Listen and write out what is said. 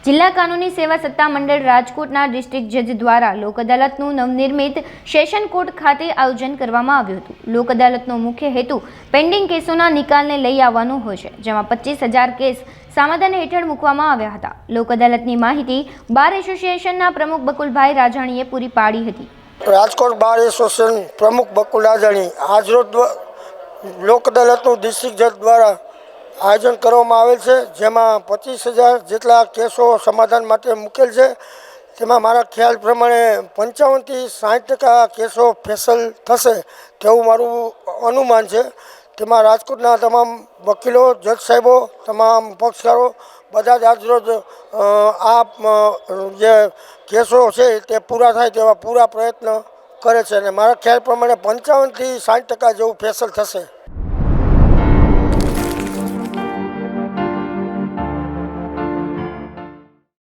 જિલ્લા કાનૂની સેવા સત્તા મંડળ રાજકોટના ડિસ્ટ્રિક્ટ જજ દ્વારા લોક અદાલતનું નવનિર્મિત સેશન કોર્ટ ખાતે આયોજન કરવામાં આવ્યું હતું। લોક અદાલતનો મુખ્ય હેતુ પેન્ડિંગ કેસોના નિકાલને લઈ આવવાનો હોય છે, જેમાં 25,000 કેસ સમાધાન હેઠળ મૂકવામાં આવ્યા હતા। લોક અદાલતની માહિતી બાર એસોસિએશનના પ્રમુખ બકુલભાઈ રાજાણીએ પૂરી પાડી હતી। રાજકોટ બાર એસોસિએશન પ્રમુખ બકુલ રાજાણી આજરોજ લોક અદાલતનું ડિસ્ટ્રિક્ટ જજ દ્વારા આયોજન કરવામાં આવેલ છે, જેમાં 25,000 જેટલા કેસો સમાધાન માટે મૂકેલ છે। તેમાં મારા ખ્યાલ પ્રમાણે 55 થી 60% કેસો ફેસલ થશે તેવું મારું અનુમાન છે। તેમાં રાજકોટના તમામ વકીલો, જજ સાહેબો, તમામ પક્ષકારો બધા જ આજરોજ આ જે કેસો છે તે પૂરા થાય તેવા પૂરા પ્રયત્ન કરે છે અને મારા ખ્યાલ પ્રમાણે 55 થી 60% જેવું ફેસલ થશે।